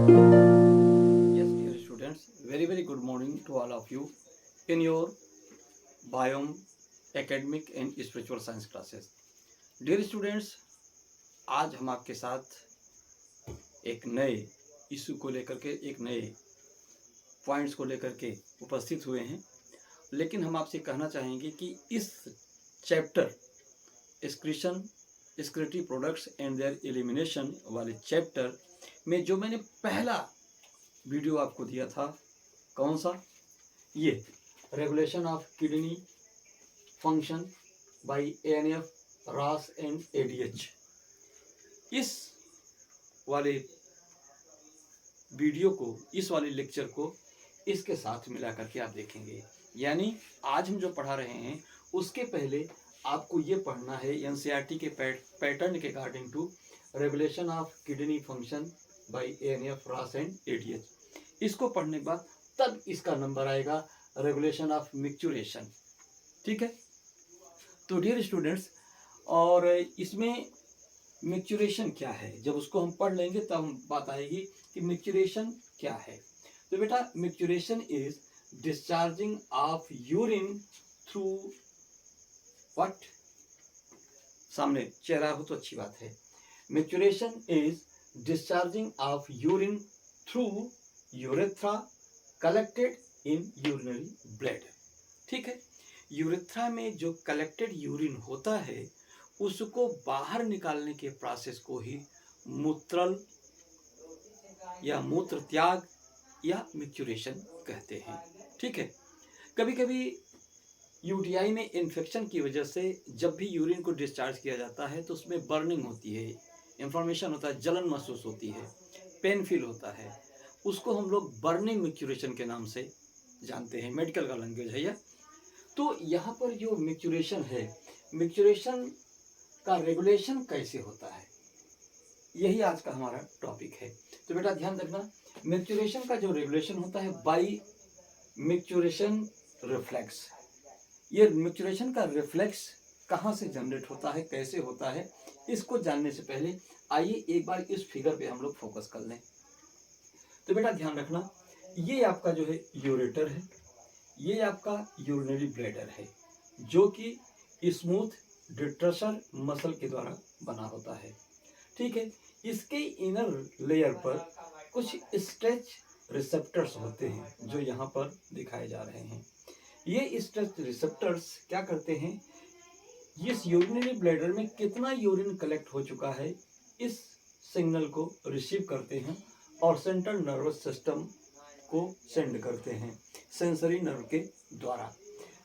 Yes, dear students, very good morning to all of you in your biome, academic and spiritual science classes. Dear students, आज हम आपके साथ एक नए issue को लेकर के एक नए पॉइंट्स को लेकर के उपस्थित हुए हैं, लेकिन हम आपसे कहना चाहेंगे कि इस chapter excretion excretory products and there elimination वाले चैप्टर में जो मैंने पहला वीडियो आपको दिया था, कौन सा, ये regulation of kidney function by ANF, RAS and ADH, इस वाले वीडियो को, इस वाले लेक्चर को इसके साथ मिला करके आप देखेंगे। यानी आज हम जो पढ़ा रहे हैं उसके पहले आपको ये पढ़ना है एनसीईआरटी के पैटर्न के according to regulation of kidney function by ANF, RAS and ADH. इसको पढ़ने के बाद तब इसका नंबर आएगा रेगुलेशन ऑफ मिक्चुरेशन। ठीक है, तो डियर स्टूडेंट्स, और इसमें मिक्चुरेशन क्या है, जब उसको हम पढ़ लेंगे तब बात आएगी कि मिक्चुरेशन क्या है। तो बेटा, micturition is discharging of urine through what, सामने चेहरा हो तो अच्छी बात है। Micturition is discharging of urine through urethra collected in urinary bladder. ठीक है, यूरेथ्रा में जो कलेक्टेड यूरिन होता है उसको बाहर निकालने के प्रोसेस को ही मूत्रल या मूत्र त्याग या मिक्चुरेशन कहते हैं। ठीक है, कभी कभी यूटीआई में इन्फेक्शन की वजह से जब भी यूरिन को डिस्चार्ज किया जाता है तो उसमें बर्निंग होती है, इन्फ्लेमेशन होता है, जलन महसूस होती है, पेन फील होता है, उसको हम लोग बर्निंग मिक्चुरेशन के नाम से जानते हैं, मेडिकल का लैंग्वेज है यह। तो यहाँ पर जो मिक्चुरेशन है, मिक्चुरेशन का रेगुलेशन कैसे होता है, यही आज का हमारा टॉपिक है। तो बेटा ध्यान रखना, मिक्चुरेशन का जो रेगुलेशन होता है बाई मिक्चुरेशन रिफ्लेक्स। ये मिक्चुरेशन का रिफ्लेक्स कहाँ से जनरेट होता है, कैसे होता है, इसको जानने से पहले आइए एक बार इस फिगर पे हम लोग फोकस कर लें। तो बेटा ध्यान रखना, ये आपका जो है यूरेटर है, ये आपका यूरिनरी ब्लैडर है, जो कि स्मूथ डिट्रसर मसल के द्वारा बना होता है। ठीक है, इसके इनर लेयर पर कुछ स्ट्रेच रिसेप्टर्स होते हैं जो यहाँ पर दिखाए जा रहे हैं। ये स्ट्रेच रिसेप्टर्स क्या करते हैं, इस यूरिनरी ब्लैडर में कितना यूरिन कलेक्ट हो चुका है इस सिग्नल को रिसीव करते हैं और सेंट्रल नर्वस सिस्टम को सेंड करते हैं सेंसरी नर्व के द्वारा।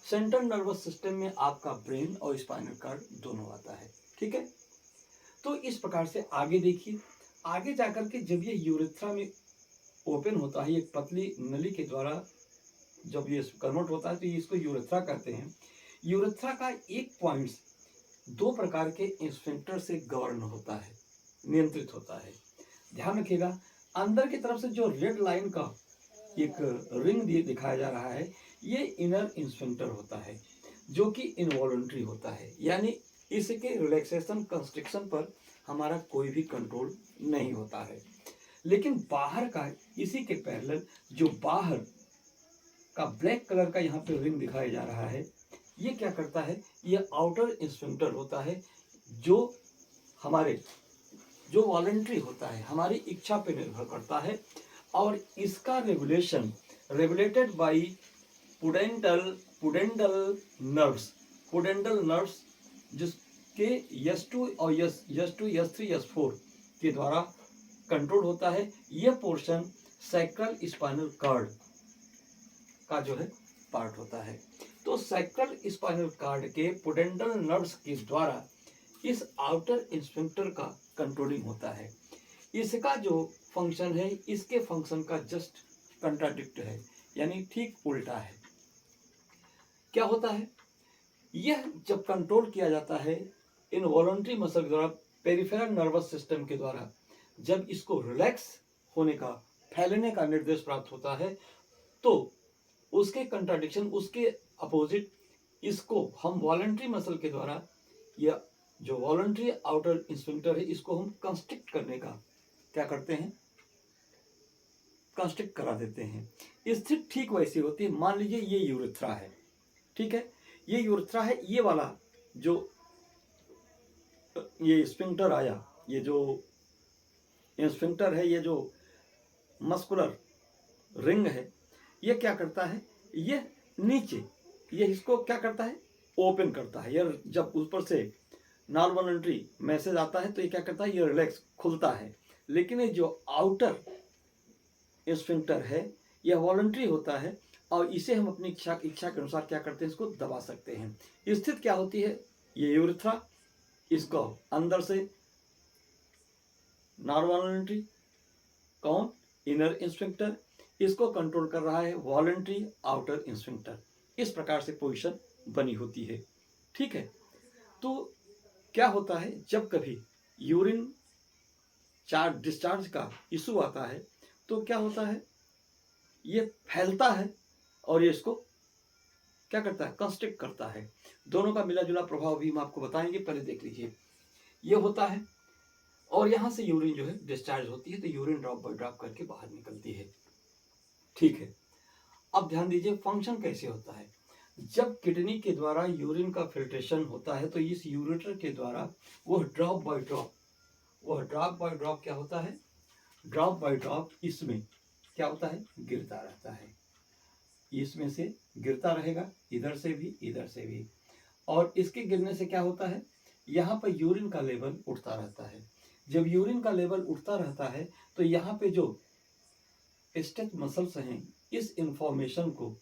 सेंट्रल नर्वस सिस्टम में आपका ब्रेन और स्पाइनल कार्ड दोनों आता है। ठीक है, तो इस प्रकार से आगे देखिए, आगे जाकर के जब ये यूरेथ्रा में ओपन होता है, एक पतली नली के द्वारा जब ये कन्वर्ट होता है तो ये इसको यूरेथ्रा कहते हैं। यूरेथ्रा का एक पॉइंट दो प्रकार के स्फिंक्टर से गवर्न होता है, नियंत्रित होता है। ध्यान रखिएगा, अंदर की तरफ से जो रेड लाइन का एक रिंग दिखाया जा रहा है, ये इनर स्फिंक्टर होता है जो कि इनवॉलंटरी होता है, यानी इसके रिलैक्सेशन कंस्ट्रिक्शन पर हमारा कोई भी कंट्रोल नहीं होता है। लेकिन बाहर का, इसी के पैरेलल जो बाहर का ब्लैक कलर का यहाँ पे रिंग दिखाया जा रहा है, ये क्या करता है, ये आउटर स्फिंक्टर होता है जो हमारे जो वॉलंटरी होता है, हमारी इच्छा पे निर्भर करता है, और इसका regulation regulated by pudendal nerves जिसके S2 और S2 S3 S4 के द्वारा कंट्रोल होता है। यह पोर्शन सैक्रल स्पाइनल कॉर्ड का जो है पार्ट होता है। तो सैक्रल स्पाइनल कॉर्ड के पुडेंडल नर्व्स के द्वारा इस आउटर स्फिंक्टर का कंट्रोलिंग होता है। इसका जो फंक्शन है, इसके फंक्शन का जस्ट कंट्राडिक्ट है, यानी ठीक उल्टा है। क्या होता है, यह जब कंट्रोल किया जाता है इनवॉलंटरी मसल के द्वारा, पेरिफेरल नर्वस सिस्टम के द्वारा, जब इसको रिलैक्स होने का, फैलने का निर्देश प्राप्त होता है, तो उसके कंट्राडिक्शन, उसके अपोजिट, इसको हम वॉलंटरी मसल के द्वारा, या जो वॉलंटरी आउटर स्फिंक्टर है, इसको हम कंस्ट्रिक्ट करने का क्या करते हैं, कंस्ट्रिक्ट करा देते हैं। स्थिति ठीक वैसी होती है। मान लीजिए ये यूरेथ्रा है, ठीक है, ये यूरेथ्रा है, ये वाला जो ये स्फिंक्टर आया, ये जो स्फिंक्टर है, ये जो मस्कुलर रिंग है, ये क्या करता है, ये नीचे ये इसको क्या करता है, ओपन करता है। ये जब ऊपर से नॉन वॉलंटरी मैसेज आता है तो ये क्या करता है, ये रिलैक्स खुलता है। लेकिन ये जो आउटर स्फिंक्टर है यह वॉलंटरी होता है और इसे हम अपनी इच्छा के अनुसार क्या करते हैं, इसको दबा सकते हैं। स्थिति क्या होती है, ये यूरेथ्रा, इसको अंदर से नॉन वॉलंटरी कौन, इनर स्फिंक्टर, इसको कंट्रोल कर रहा है वॉलंटरी आउटर स्फिंक्टर। इस प्रकार से पोजीशन बनी होती है, ठीक है। तो क्या होता है, जब कभी यूरिन डिस्चार्ज का इशू आता है तो क्या होता है, ये फैलता है और ये इसको क्या करता है, कंस्ट्रिक्ट करता है। दोनों का मिला जुला प्रभाव भी हम आपको बताएंगे, पहले देख लीजिए। ये होता है और यहाँ से यूरिन जो है डिस्चार्ज होती है, तो यूरिन ड्रॉप बाय ड्रॉप करके बाहर निकलती है, ठीक है। अब ध्यान दीजिए फंक्शन कैसे होता है। जब किडनी के द्वारा यूरिन का फिल्ट्रेशन होता है तो इस यूरेटर के द्वारा वह ड्रॉप बाय ड्रॉप क्या होता है, ड्रॉप बाय ड्रॉप इसमें क्या होता है, गिरता रहता है। इसमें से गिरता रहेगा, इधर से भी इधर से भी, और इसके गिरने से क्या होता है, यहाँ पर यूरिन का लेवल उठता रहता है। जब यूरिन का लेवल उठता रहता है तो यहाँ पे जो स्टेच मसल्स हैं इस इंफॉर्मेशन को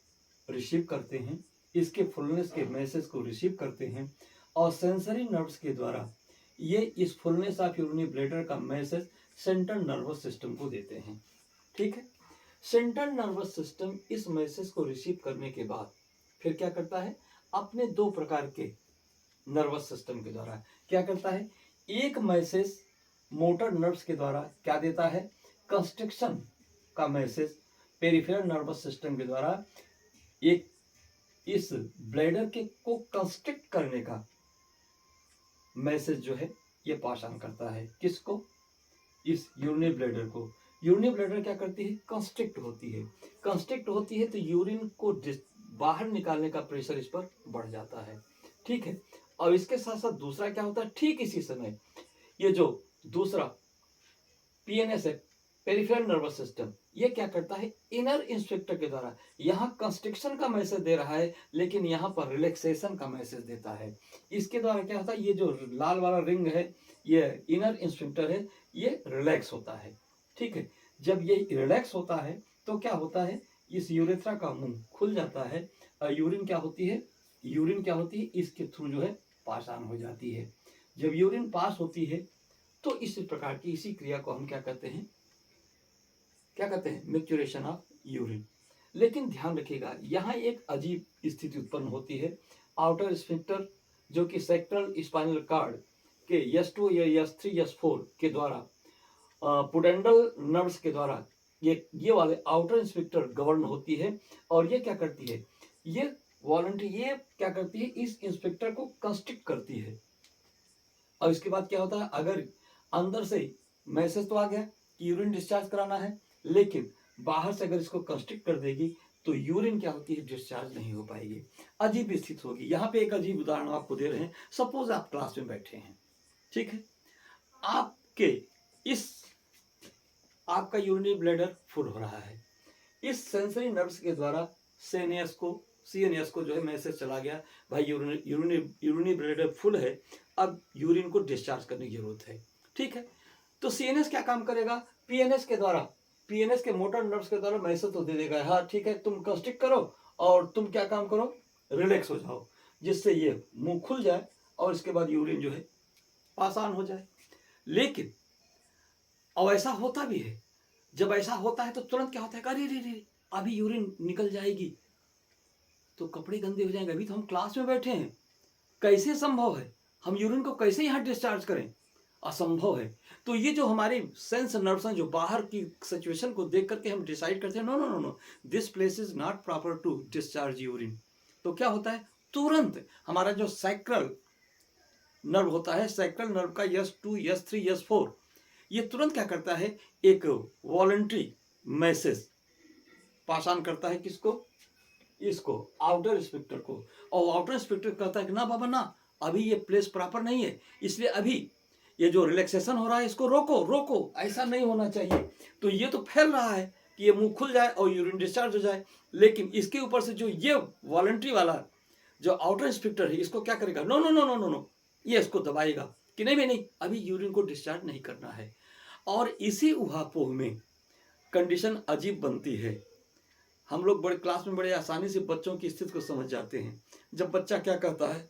रिसीव करते हैं, इसके फुलनेस के मैसेज को रिसीव करते हैं और सेंसरी नर्व्स के द्वारा ये इस फुलनेस ऑफ यूरिनरी ब्लैडर का मैसेज सेंट्रल नर्वस सिस्टम को देते हैं, ठीक है। सेंट्रल नर्वस सिस्टम इस मैसेज को रिसीव करने के बाद फिर क्या करता है, अपने दो प्रकार के नर्वस सिस्टम के द्वारा क्या करता है, एक मैसेज मोटर नर्व्स के द्वारा क्या देता है, कंस्ट्रिक्शन का मैसेज पेरिफेरल नर्वस सिस्टम के द्वारा एक इस ब्लैडर के को कंस्ट्रिक्ट करने का मैसेज जो है ये पास ऑन करता है। किसको, इस यूरिनरी ब्लैडर को। यूरिनरी ब्लैडर क्या करती है, कंस्ट्रिक्ट होती है। कंस्ट्रिक्ट होती है तो यूरिन को बाहर निकालने का प्रेशर इस पर बढ़ जाता है, ठीक है। और इसके साथ साथ दूसरा क्या होता है, ठीक इसी समय ये जो दूसरा पीएनएस है, पेरिफेरल नर्वस सिस्टम, ये क्या करता है, इनर इंस्पेक्टर के द्वारा यहाँ कंस्ट्रिक्शन का मैसेज दे रहा है लेकिन यहाँ पर रिलैक्सेशन का मैसेज देता है। इसके द्वारा क्या होता है, ये जो लाल वाला रिंग है ये इनर इंस्पेक्टर है, ये रिलैक्स होता है, ठीक है। जब ये रिलैक्स होता है तो क्या होता है, इस यूरेथ्रा का मुंह खुल जाता है और यूरिन क्या होती है इसके थ्रू जो है पास ऑन हो जाती है। जब यूरिन पास होती है तो इस प्रकार की इसी क्रिया को हम क्या कहते हैं मैच्योरेशन ऑफ यूरिन। लेकिन ध्यान रखिएगा यहाँ एक अजीब स्थिति उत्पन्न होती है। आउटर स्फिंक्टर जो कि सेक्टरल स्पाइनल कार्ड के S2 या S3 S4 के द्वारा पुडेंडल नर्व्स के द्वारा ये वाले आउटर स्फिंक्टर गवर्न होती है और ये क्या करती है, ये वॉलंटरी ये क्या करती है, इस इंस्पेक्टर को कंस्ट्रिक्ट करती है। और इसके बाद क्या होता है, अगर अंदर से मैसेज तो आ गया कि यूरिन डिस्चार्ज कराना है, लेकिन बाहर से अगर इसको कंस्ट्रिक्ट कर देगी तो यूरिन क्या होती है, डिस्चार्ज नहीं हो पाएगी, अजीब स्थिति होगी। यहाँ पे एक अजीब उदाहरण आपको दे रहे हैं। सपोज आप क्लास में बैठे हैं, ठीक है, आपका यूरिनरी ब्लैडर फुल हो रहा है। इस सेंसरी नर्व्स के द्वारा सीएनएस को जो है मैसेज चला गया, भाई यूरिनरी ब्लैडर फुल है, अब यूरिन को डिस्चार्ज करने की जरूरत है, ठीक है। तो सीएनएस क्या काम करेगा, पीएनएस के मोटर नर्व्स के द्वारा मैसेज तो दे देगा, हाँ ठीक है तुम कंस्ट्रिक्ट करो और तुम क्या काम करो, रिलैक्स हो जाओ, जिससे ये मुंह खुल जाए और इसके बाद यूरिन जो है पास ऑन हो जाए। लेकिन और ऐसा होता भी है, जब ऐसा होता है तो तुरंत क्या होता है, अरे रे अभी यूरिन निकल जाएगी तो कपड़े गंदे हो जाएंगे, अभी तो हम क्लास में बैठे हैं, कैसे संभव है, हम यूरिन को कैसे यहाँ डिस्चार्ज करें, असंभव है। तो ये जो हमारे सेंस नर्व्स हैं जो बाहर की सिचुएशन को देख करके हम डिसाइड करते हैं, no this place is not proper to discharge urine, तो क्या होता है, तुरंत हमारा जो सैक्रल नर्व होता है, सैक्रल नर्व का S2 S3 S4 ये तुरंत क्या करता है, एक वॉलंटरी मैसेज पास ऑन करता है किसको, इसको आउटर स्पेक्टर को, और आउटर स्पेक्टर कहता है कि ना बाबा ना, अभी ये प्लेस प्रॉपर नहीं है, इसलिए अभी ये जो रिलैक्सेशन हो रहा है इसको रोको रोको, ऐसा नहीं होना चाहिए। तो ये तो फैल रहा है कि ये मुंह खुल जाए और यूरिन डिस्चार्ज हो जाए, लेकिन इसके ऊपर से जो ये वॉलंटरी वाला जो आउटर स्पेक्टर है इसको क्या करेगा, no no no no no no, ये इसको दबाएगा कि नहीं भाई नहीं, अभी यूरिन को डिस्चार्ज नहीं करना है। और इसी उहापोह में कंडीशन अजीब बनती है। हम लोग बड़े क्लास में बड़े आसानी से बच्चों की स्थिति को समझ जाते हैं। जब बच्चा क्या कहता है,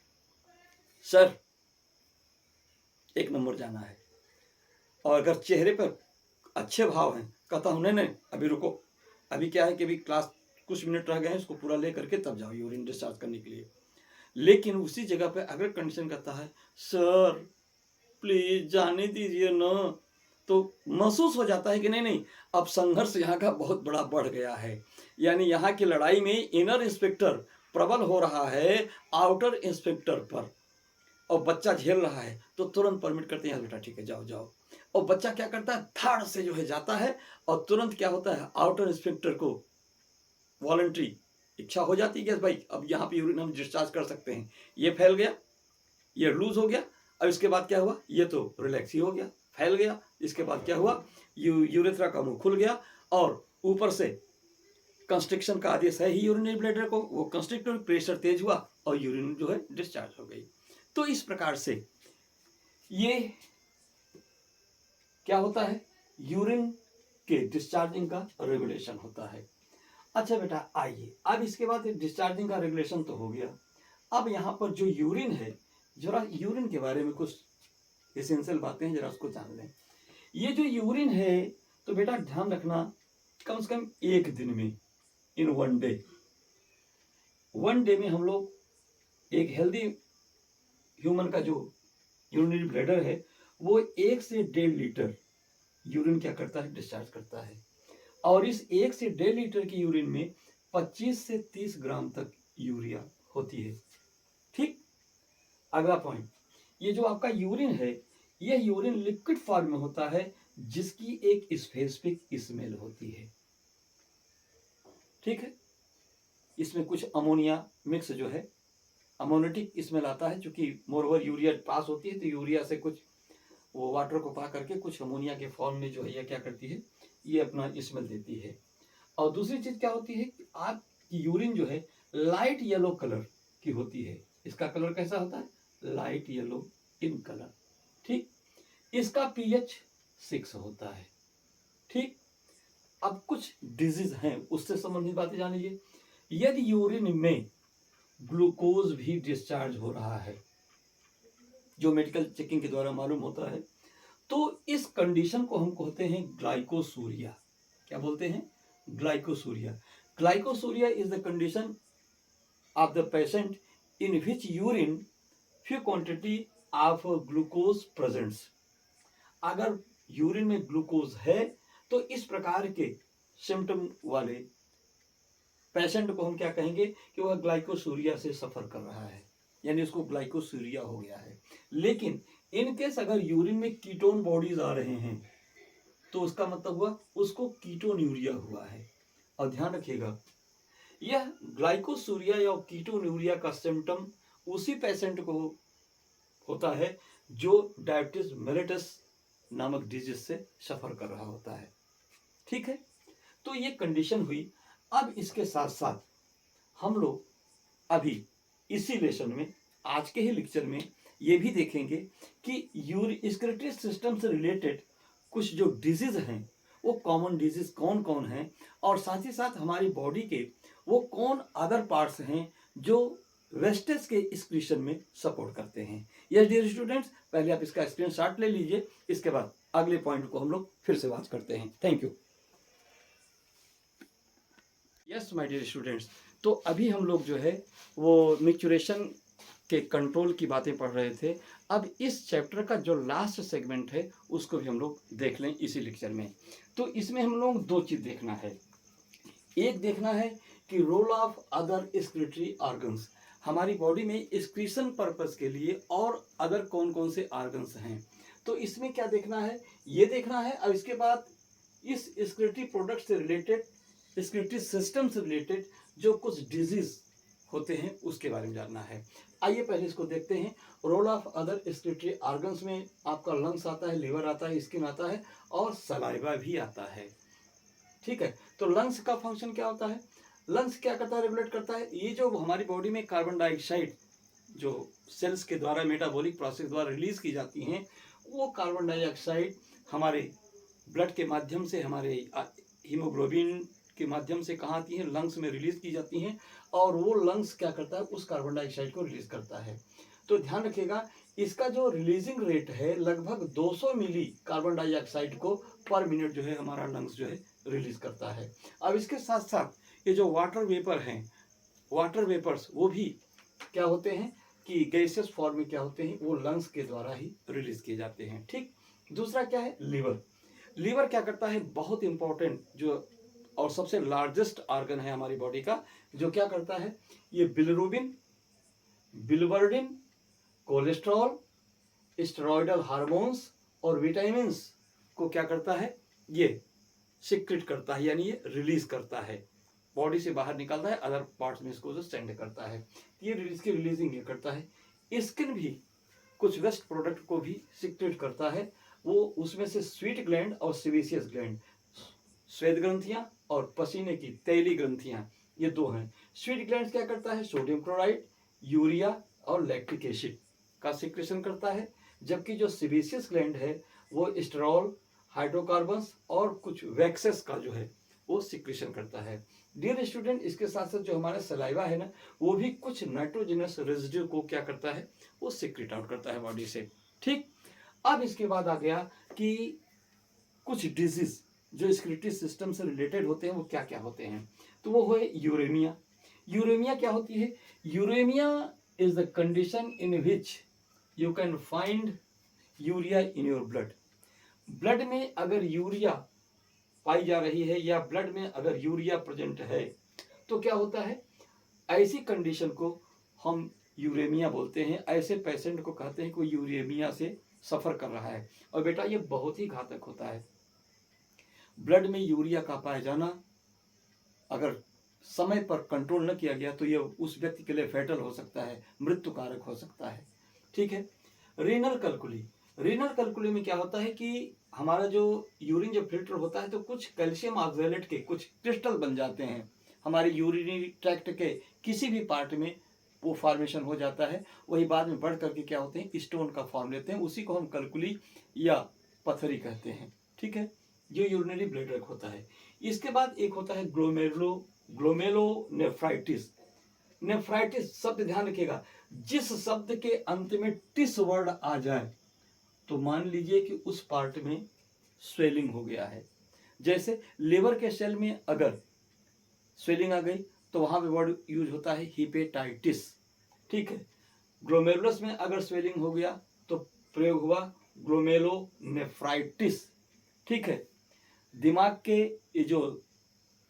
सर 1 नंबर जाना है, और अगर चेहरे पर अच्छे भाव हैं, कहता हूँ नहीं नहीं अभी रुको, अभी क्या है कि अभी क्लास कुछ मिनट रह गए हैं, इसको पूरा ले करके तब जाओ यूरिन डिस्चार्ज करने के लिए। लेकिन उसी जगह पे अगर कंडीशन कहता है सर प्लीज जाने दीजिए ना, तो महसूस हो जाता है कि नहीं नहीं, अब संघर्ष यहाँ का बहुत बड़ा बढ़ गया है। यानी यहाँ की लड़ाई में इनर इंस्पेक्टर प्रबल हो रहा है आउटर इंस्पेक्टर पर, और बच्चा झेल रहा है, तो तुरंत परमिट करते हैं बेटा ठीक है जाओ जाओ। और बच्चा क्या करता है, धाड़ से जो है जाता है, और तुरंत क्या होता है, आउटर इंस्पेक्टर को वॉलंटरी इच्छा हो जाती है कि भाई अब यहाँ पे यूरिन हम डिस्चार्ज कर सकते हैं, ये फैल गया, ये लूज हो गया, अब इसके बाद क्या हुआ, ये तो रिलैक्स ही हो गया, फैल गया, इसके बाद क्या हुआ, यूरेथ्रा का मुंह खुल गया, और ऊपर से कंस्ट्रिक्शन का आदेश है ही यूरिनरी ब्लैडर को, वो कंस्ट्रिक्टर प्रेशर तेज हुआ और यूरिन जो है डिस्चार्ज हो गई। तो इस प्रकार से ये क्या होता है, यूरिन के डिस्चार्जिंग का रेगुलेशन होता है। अच्छा बेटा आइए, अब इसके बाद डिस्चार्जिंग का रेगुलेशन तो हो गया, अब यहाँ पर जो यूरिन है, जरा यूरिन के बारे में कुछ एसेंशियल बातें हैं, जरा उसको जान लें। ये जो यूरिन है, तो बेटा ध्यान रखना, कम से कम एक दिन में, इन वन डे में हम लोग एक हेल्दी ह्यूमन का जो यूरिनरी ब्लैडर है वो 1 से 1.5 लीटर यूरिन क्या करता है, डिस्चार्ज करता है। और इस 1 से 1.5 लीटर की यूरिन में 25 से 30 ग्राम तक यूरिया होती है। ठीक, अगला पॉइंट, ये जो आपका यूरिन है, यह यूरिन लिक्विड फॉर्म में होता है, जिसकी एक स्पेसिफिक स्मेल होती है। ठीक है, इसमें कुछ अमोनिया मिक्स जो है, अमोनिटिक स्मेल आता है, क्योंकि मोरओवर यूरिया पास होती है, तो यूरिया से कुछ वो वाटर को पा करके कुछ अमोनिया के फॉर्म में जो है ये क्या करती है, ये अपना स्मेल देती है। और दूसरी चीज क्या होती है कि आपकी यूरिन जो है लाइट येलो कलर की होती है। इसका कलर कैसा होता है, लाइट येलो इन कलर। ठीक, इसका पीएच 6 होता है। ठीक, अब कुछ डिजीज हैं उससे संबंधित बातें जान लीजिए। यदि यूरिन में ग्लूकोज भी डिस्चार्ज हो रहा है, जो मेडिकल चेकिंग के द्वारा मालूम होता है, तो इस कंडीशन को हम कहते हैं ग्लाइकोसूरिया। क्या बोलते हैं, glycosuria. Glycosuria is the condition of the patient in which urine few quantity of glucose presents. अगर यूरिन में ग्लूकोज है तो इस प्रकार के सिम्टम वाले पेशेंट को हम क्या कहेंगे कि वह ग्लाइकोसूरिया से सफर कर रहा है, यानी उसको ग्लाइकोसूरिया हो गया है। लेकिन इन केस अगर यूरिन में कीटोन बॉडीज आ रहे हैं, तो उसका मतलब हुआ उसको कीटोन्यूरिया हुआ है। और ध्यान रखिएगा, यह ग्लाइकोसूरिया या कीटोन्यूरिया का सिम्टम उसी पेशेंट को होता है जो डायबिटीज मेलिटस नामक डिजीज से सफर कर रहा होता है। ठीक है, तो ये कंडीशन हुई। अब इसके साथ साथ हम लोग अभी इसी लेसन में, आज के ही लेक्चर में ये भी देखेंगे कि यूरिनरी सिस्टम से रिलेटेड कुछ जो डिजीज हैं वो कॉमन डिजीज कौन कौन हैं, और साथ ही साथ हमारी बॉडी के वो कौन अदर पार्ट्स हैं जो वेस्टेज के एक्सक्रीशन में सपोर्ट करते हैं। यस डियर स्टूडेंट्स, पहले आप इसका स्क्रीनशॉट ले लीजिए, इसके बाद अगले पॉइंट को हम लोग फिर से बात करते हैं। Thank you. Yes my dear students, तो अभी हम लोग जो है वो मिक्चुरेशन के कंट्रोल की बातें पढ़ रहे थे। अब इस चैप्टर का जो लास्ट सेगमेंट है उसको भी हम लोग देख लें इसी लेक्चर में। तो इसमें हम लोग 2 चीज़ देखना है। एक देखना है कि role of other excretory organs, हमारी बॉडी में एक्सक्रीशन पर्पस के लिए और अदर कौन कौन से ऑर्गन्स हैं, तो इसमें क्या देखना है ये देखना है। अब इसके बाद इस एक्सक्रीटरी प्रोडक्ट से रिलेटेड, एक्सक्रीटरी सिस्टम से रिलेटेड जो कुछ डिजीज होते हैं उसके बारे में जानना है। आइए पहले इसको देखते हैं। Role of other excretory organs में आपका लंग्स आता है, लिवर आता है, स्किन आता है और सलाइवा भी आता है। ठीक है, तो लंग्स का फंक्शन क्या होता है? लंग्स क्या करता है? रेगुलेट करता है ये जो हमारी बॉडी में कार्बन डाइऑक्साइड जो सेल्स के द्वारा मेटाबॉलिक प्रोसेस द्वारा रिलीज की जाती हैं, वो कार्बन डाइऑक्साइड हमारे ब्लड के माध्यम से, हमारे हीमोग्लोबिन के माध्यम से कहाँ आती हैं? लंग्स में रिलीज की जाती हैं और वो लंग्स क्या करता है? उस कार्बन डाइऑक्साइड को रिलीज करता है। तो ध्यान रखिएगा, इसका जो रिलीजिंग रेट है लगभग 200 मिली कार्बन डाइऑक्साइड को पर मिनट जो है हमारा लंग्स जो है रिलीज करता है। अब इसके साथ साथ ये जो वाटर वेपर हैं, वाटर वेपर्स वो भी क्या होते हैं कि गैसेस फॉर्म में क्या होते हैं? वो लंग्स के द्वारा ही रिलीज किए जाते हैं। ठीक, दूसरा क्या है? लिवर। लिवर क्या करता है? बहुत इंपॉर्टेंट जो और सबसे लार्जेस्ट ऑर्गन है हमारी बॉडी का, जो क्या करता है? ये बिलिरुबिन, बिलिवर्डिन, कोलेस्ट्रॉल, स्टेरॉयडल हार्मोन्स और विटामिन्स को क्या करता है? ये सिक्रेट करता है, यानी ये रिलीज करता है, बॉडी से बाहर निकलता है, अदर पार्ट्स में इसको जो सेंड करता है, ये इसकी रिलीजिंग ये करता है। स्किन भी कुछ वेस्ट प्रोडक्ट को भी सिक्रेट करता है, वो उसमें से स्वीट ग्लैंड और सेबेसियस ग्लैंड, श्वेत ग्रंथियां और पसीने की तैली ग्रंथियां, ये दो हैं। स्वीट ग्लैंड क्या करता है? सोडियम क्लोराइड, यूरिया और लैक्टिक एसिड का सिक्रेशन करता है, जबकि जो सेबेसियस ग्लैंड है वो एस्टेरॉल, हाइड्रोकार्बन्स और कुछ वैक्सेस का जो है वो सिक्रेशन करता है। डियर स्टूडेंट, इसके साथ साथ जो हमारा सलाइवा है ना, वो भी कुछ नाइट्रोजनस रेजिड्यू को क्या करता है? वो सिक्रेट आउट करता है बॉडी से। ठीक, अब इसके बाद आ गया कि कुछ डिजीज जो एक्सक्रीटरी सिस्टम से रिलेटेड होते हैं वो क्या क्या होते हैं। तो वो है यूरेमिया। यूरेमिया क्या होती है? Uraemia is the condition in which you can find urea in your blood. Blood में अगर यूरिया पाई जा रही है या ब्लड में अगर यूरिया प्रेजेंट है तो क्या होता है? ऐसी कंडीशन को हम यूरेमिया बोलते हैं। ऐसे पेशेंट को कहते हैं कि यूरेमिया से सफर कर रहा है। और बेटा ये बहुत ही घातक होता है। ब्लड में यूरिया का पाया जाना अगर समय पर कंट्रोल न किया गया तो ये उस व्यक्ति के लिए फैटल हो सकता है, मृत्युकारक हो सकता है। ठीक है, रीनल कैल्कुली। रीनल कैल्कुली में क्या होता है कि हमारा जो यूरिन जब फिल्टर होता है तो कुछ कैल्शियम ऑक्सैलेट के कुछ क्रिस्टल बन जाते हैं हमारे यूरिनरी ट्रैक्ट के किसी भी पार्ट में, वो फॉर्मेशन हो जाता है। वही बाद में बढ़ करके क्या होते हैं? स्टोन का फॉर्म लेते हैं, उसी को हम कैल्कुली या पत्थरी कहते हैं। ठीक है, जो यूरिनरी ब्लैडर होता है। इसके बाद एक होता है ग्लोमेरुलोनेफ्राइटिस। नेफ्राइटिस शब्द ध्यान रखिएगा, जिस शब्द के अंत में टिस वर्ड आ जाए तो मान लीजिए कि उस पार्ट में स्वेलिंग हो गया है। जैसे लिवर के सेल में अगर स्वेलिंग आ गई तो वहां पे वर्ड यूज होता है हिपेटाइटिस। ठीक है, ग्लोमेरुलस में अगर स्वेलिंग हो गया तो प्रयोग हुआ ग्लोमेरुलोनेफ्राइटिस। ठीक है, दिमाग के ये जो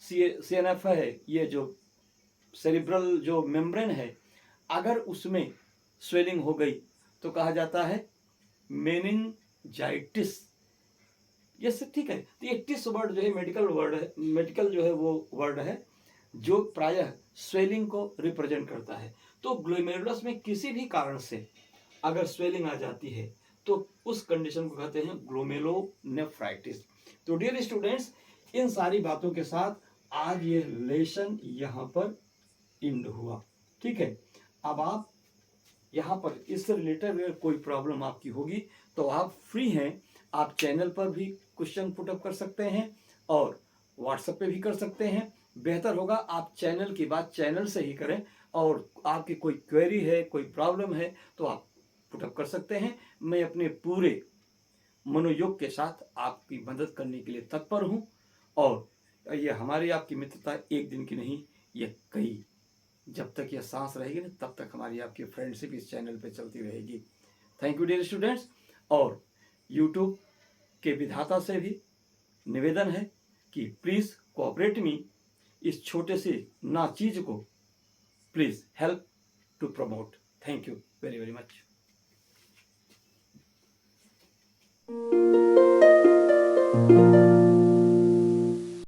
CNF है, ये जो सेरिब्रल जो मेम्ब्रेन है, अगर उसमें स्वेलिंग हो गई तो कहा जाता है मेनिंजाइटिस। ये सब ठीक है। तो ये टिस वर्ड जो है मेडिकल वर्ड है, मेडिकल जो है वो वर्ड है जो प्रायः स्वेलिंग को रिप्रेजेंट करता है। तो ग्लोमेरुलस में किसी भी कारण से अगर स्वेलिंग आ जाती है तो उस कंडीशन को कहते हैं ग्लोमेरुलोनेफ्राइटिस। तो डियर स्टूडेंट्स, इन सारी बातों के साथ आज ये लेसन यहाँ पर एंड हुआ। ठीक है, अब आप यहाँ पर इससे रिलेटेड अगर कोई प्रॉब्लम आपकी होगी तो आप फ्री हैं, आप चैनल पर भी क्वेश्चन पुटअप कर सकते हैं और व्हाट्सएप पे भी कर सकते हैं। बेहतर होगा आप चैनल की बात चैनल से ही करें, और आपकी कोई क्वेरी है, कोई प्रॉब्लम है तो आप पुटअप कर सकते हैं। मैं अपने पूरे मनोयोग के साथ आपकी मदद करने के लिए तत्पर हूँ। और ये हमारी आपकी मित्रता एक दिन की नहीं, ये कई, जब तक यह सांस रहेगी ना तब तक हमारी आपकी फ्रेंडशिप इस चैनल पे चलती रहेगी। Thank you dear students. और यूट्यूब के विधाता से भी निवेदन है कि प्लीज़ कोऑपरेट मी, इस छोटे से ना चीज़ को please help to promote. Thank you very very much.